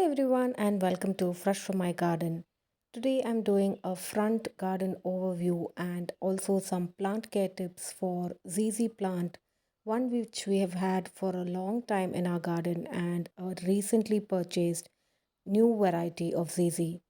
everyone, and welcome to Fresh from My Garden. Today I'm doing a front garden overview and also some plant care tips for ZZ plant, one which we have had for a long time in our garden and a recently purchased new variety of ZZ.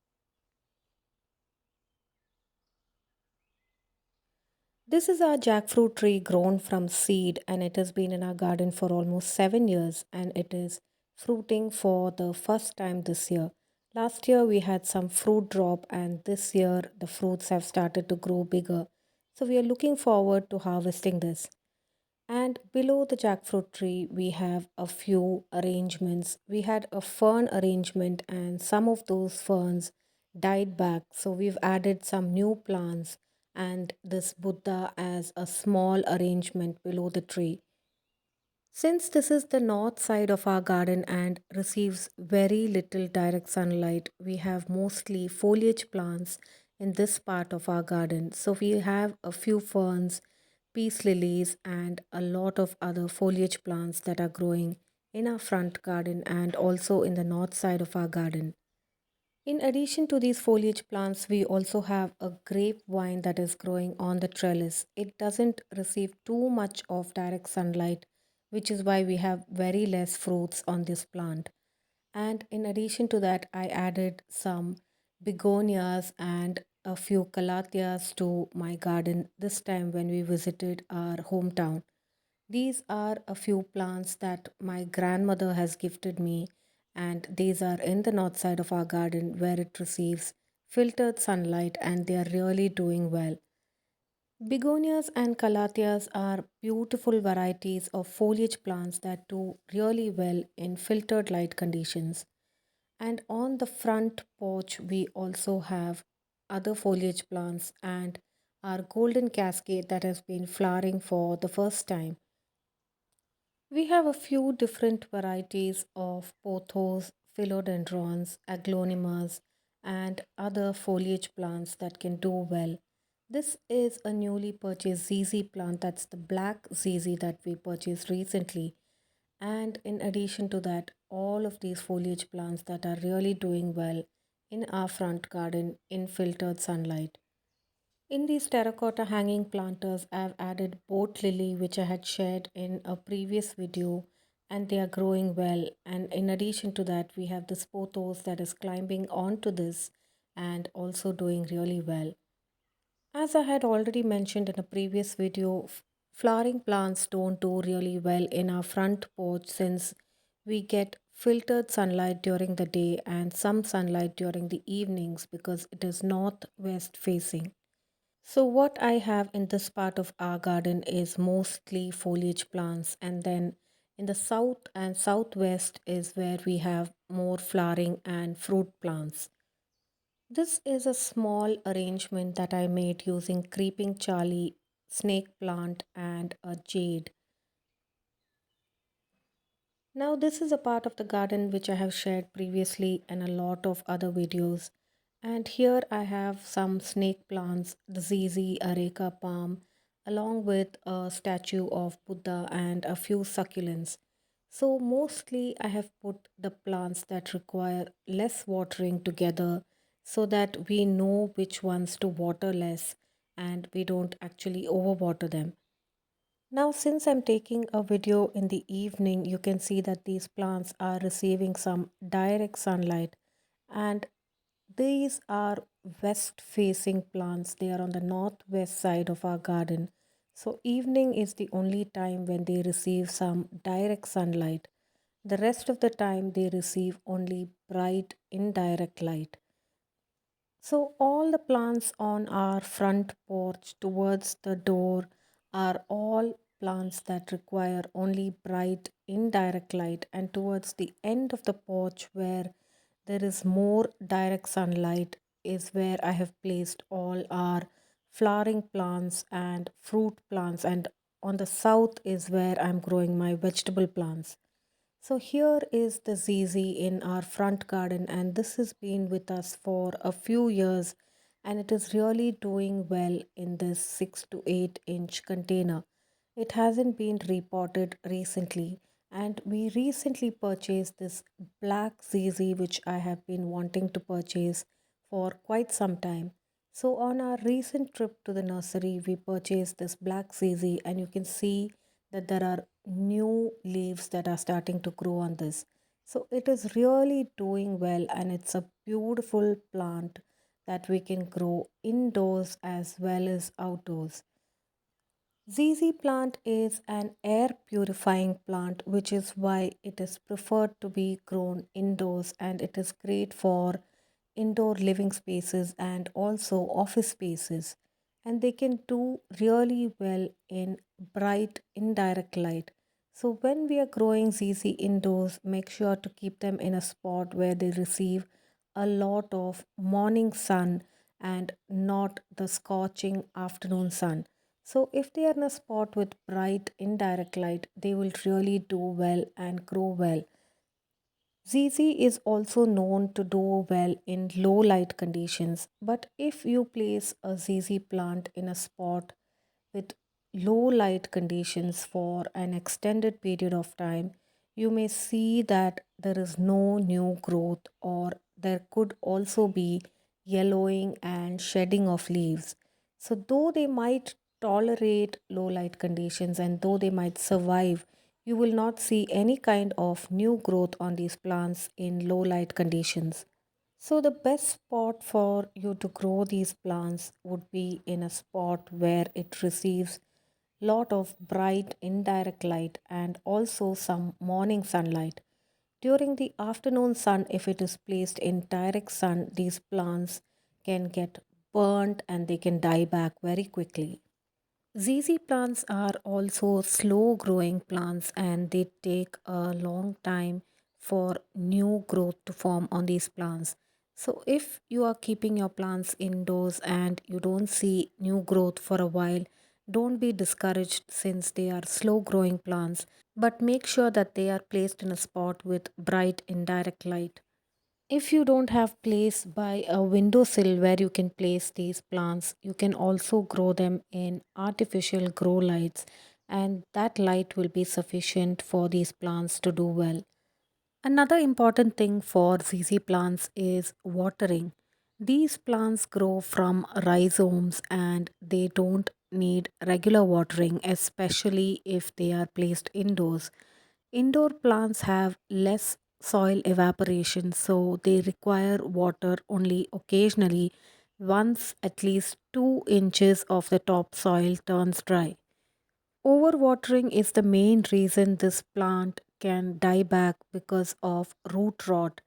This is our jackfruit tree grown from seed and it has been in our garden for almost 7 years and it is fruiting for the first time this year. Last year we had some fruit drop and this year the fruits have started to grow bigger. So we are looking forward to harvesting this. And below the jackfruit tree, we have a few arrangements. We had a fern arrangement, and some of those ferns died back. So we've added some new plants and this Buddha as a small arrangement below the tree. Since this is the north side of our garden and receives very little direct sunlight, we have mostly foliage plants in this part of our garden. So we have a few ferns, peace lilies, and a lot of other foliage plants that are growing in our front garden and also in the north side of our garden. In addition to these foliage plants, we also have a grapevine that is growing on the trellis. It doesn't receive too much of direct sunlight, which is why we have very less fruits on this plant. And in addition to that, I added some begonias and a few calatheas to my garden this time when we visited our hometown. These are a few plants that my grandmother has gifted me, and these are in the north side of our garden where it receives filtered sunlight and they are really doing well. Begonias and calatheas are beautiful varieties of foliage plants that do really well in filtered light conditions. And on the front porch, we also have other foliage plants and our golden cascade that has been flowering for the first time. We have a few different varieties of pothos, philodendrons, aglaonemas, and other foliage plants that can do well. This is a newly purchased ZZ plant, that's the black ZZ that we purchased recently. And in addition to that, all of these foliage plants that are really doing well in our front garden in filtered sunlight. In these terracotta hanging planters, I've added boat lily, which I had shared in a previous video, and they are growing well. And in addition to that, we have this pothos that is climbing onto this and also doing really well. As I had already mentioned in a previous video, flowering plants don't do really well in our front porch since we get filtered sunlight during the day and some sunlight during the evenings because it is northwest facing. So, what I have in this part of our garden is mostly foliage plants, and then in the south and southwest is where we have more flowering and fruit plants. This is a small arrangement that I made using creeping Charlie, snake plant, and a jade. Now, this is a part of the garden which I have shared previously in a lot of other videos. And here I have some snake plants, the ZZ areca palm, along with a statue of Buddha and a few succulents. So, mostly I have put the plants that require less watering together so that we know which ones to water less and we don't actually overwater them. Now, since I'm taking a video in the evening, you can see that these plants are receiving some direct sunlight and these are west facing plants. They are on the northwest side of our garden. So, evening is the only time when they receive some direct sunlight. The rest of the time, they receive only bright, indirect light. So, all the plants on our front porch towards the door are all plants that require only bright, indirect light, and towards the end of the porch, where there is more direct sunlight, is where I have placed all our flowering plants and fruit plants, and on the south is where I'm growing my vegetable plants. So here is the ZZ in our front garden and this has been with us for a few years and it is really doing well in this 6 to 8 inch container. It hasn't been repotted recently and we recently purchased this black ZZ, which I have been wanting to purchase for quite some time. So on our recent trip to the nursery, we purchased this black ZZ, and you can see that there are new leaves that are starting to grow on this. So it is really doing well, and it's a beautiful plant that we can grow indoors as well as outdoors. ZZ plant is an air purifying plant, which is why it is preferred to be grown indoors, and it is great for indoor living spaces and also office spaces. And they can do really well in bright indirect light. So, when we are growing ZZ indoors, make sure to keep them in a spot where they receive a lot of morning sun and not the scorching afternoon sun. So, if they are in a spot with bright indirect light, they will really do well and grow well. ZZ is also known to do well in low light conditions, but if you place a ZZ plant in a spot with low light conditions for an extended period of time, you may see that there is no new growth, or there could also be yellowing and shedding of leaves. So, though they might tolerate low light conditions and though they might survive, you will not see any kind of new growth on these plants in low light conditions. So, the best spot for you to grow these plants would be in a spot where it receives lot of bright indirect light and also some morning sunlight. During the afternoon sun, if it is placed in direct sun, these plants can get burnt and they can die back very quickly. ZZ plants are also slow growing plants, and they take a long time for new growth to form on these plants. So, if you are keeping your plants indoors and you don't see new growth for a while, don't be discouraged since they are slow growing plants, but make sure that they are placed in a spot with bright indirect light. If you don't have place by a windowsill where you can place these plants, you can also grow them in artificial grow lights, and that light will be sufficient for these plants to do well. Another important thing for ZZ plants is watering. These plants grow from rhizomes and they don't need regular watering, especially if they are placed indoors. Indoor plants have less soil evaporation, so they require water only occasionally, once at least 2 inches of the topsoil turns dry. Overwatering is the main reason this plant can die back because of root rot.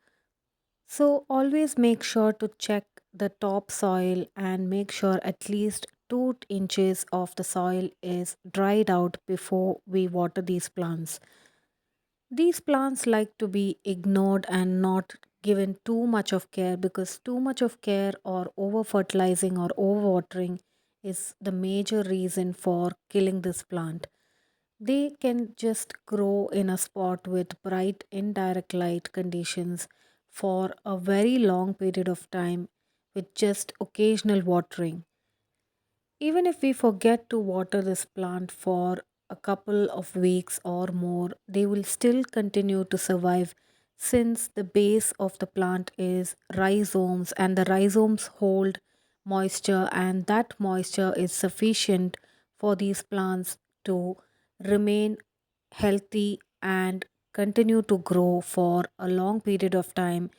So, always make sure to check the topsoil and make sure at least 2 inches of the soil is dried out before we water these plants. These plants like to be ignored and not given too much of care, because too much of care or over fertilizing or overwatering is the major reason for killing this plant. They can just grow in a spot with bright indirect light conditions for a very long period of time with just occasional watering. Even if we forget to water this plant for a couple of weeks or more, they will still continue to survive, since the base of the plant is rhizomes and the rhizomes hold moisture, and that moisture is sufficient for these plants to remain healthy and continue to grow for a long period of time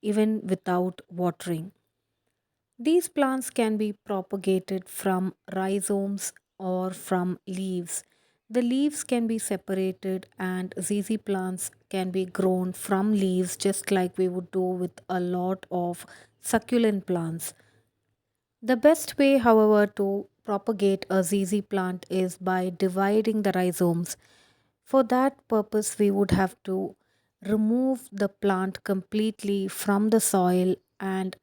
even without watering. These plants can be propagated from rhizomes or from leaves. The leaves can be separated, and ZZ plants can be grown from leaves just like we would do with a lot of succulent plants. The best way, however, to propagate a ZZ plant is by dividing the rhizomes. For that purpose, we would have to remove the plant completely from the soil and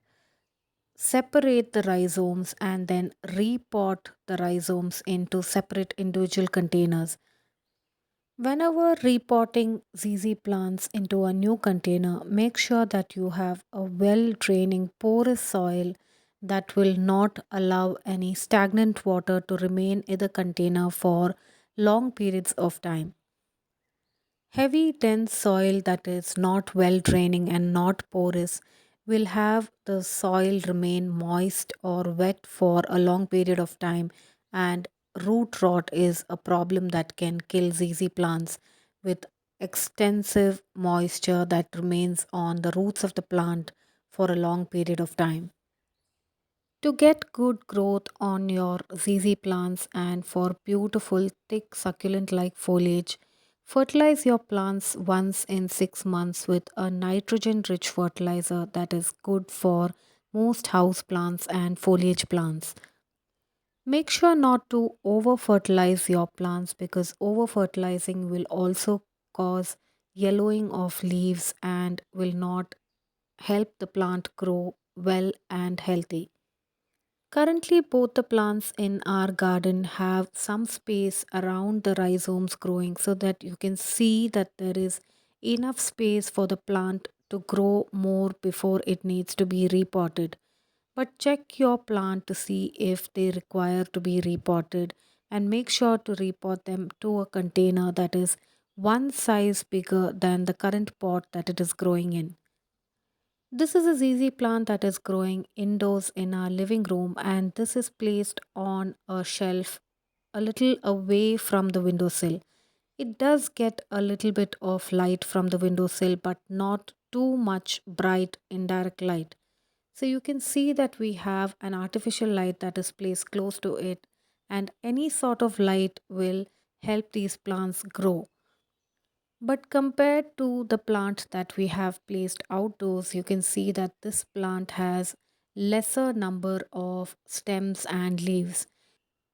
separate the rhizomes and then repot the rhizomes into separate individual containers. Whenever repotting ZZ plants into a new container, make sure that you have a well draining porous soil that will not allow any stagnant water to remain in the container for long periods of time. Heavy, dense soil that is not well draining and not porous will have the soil remain moist or wet for a long period of time, and root rot is a problem that can kill ZZ plants with extensive moisture that remains on the roots of the plant for a long period of time. To get good growth on your ZZ plants and for beautiful, thick, succulent like foliage, fertilize your plants once in 6 months with a nitrogen rich fertilizer that is good for most house plants and foliage plants. Make sure not to over fertilize your plants because over fertilizing will also cause yellowing of leaves and will not help the plant grow well and healthy. Currently, both the plants in our garden have some space around the rhizomes growing so that you can see that there is enough space for the plant to grow more before it needs to be repotted. But check your plant to see if they require to be repotted and make sure to repot them to a container that is one size bigger than the current pot that it is growing in. This is a ZZ plant that is growing indoors in our living room, and this is placed on a shelf a little away from the windowsill. It does get a little bit of light from the windowsill, but not too much bright indirect light. So you can see that we have an artificial light that is placed close to it, and any sort of light will help these plants grow. But compared to the plant that we have placed outdoors, you can see that this plant has lesser number of stems and leaves.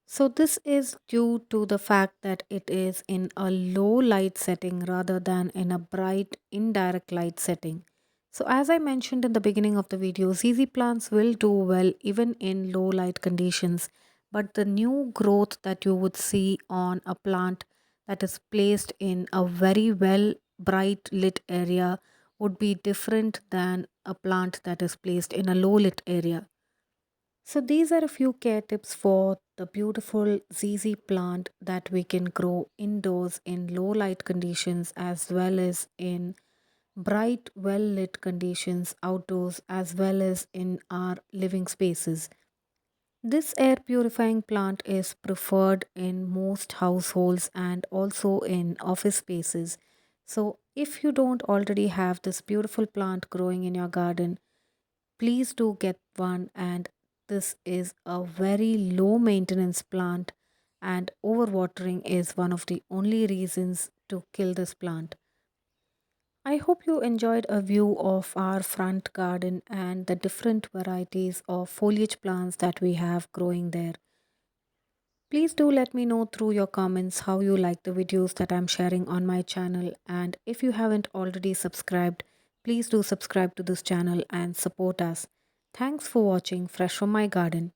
So this is due to the fact that it is in a low light setting rather than in a bright indirect light setting. So as I mentioned in the beginning of the video, ZZ plants will do well even in low light conditions, but the new growth that you would see on a plant that is placed in a very well bright lit area would be different than a plant that is placed in a low lit area. So, these are a few care tips for the beautiful ZZ plant that we can grow indoors in low light conditions as well as in bright, well lit conditions outdoors as well as in our living spaces. This air purifying plant is preferred in most households and also in office spaces. So, if you don't already have this beautiful plant growing in your garden, please do get one. And this is a very low maintenance plant, and overwatering is one of the only reasons to kill this plant. I hope you enjoyed a view of our front garden and the different varieties of foliage plants that we have growing there. Please do let me know through your comments how you like the videos that I'm sharing on my channel, and if you haven't already subscribed, please do subscribe to this channel and support us. Thanks for watching Fresh from my garden.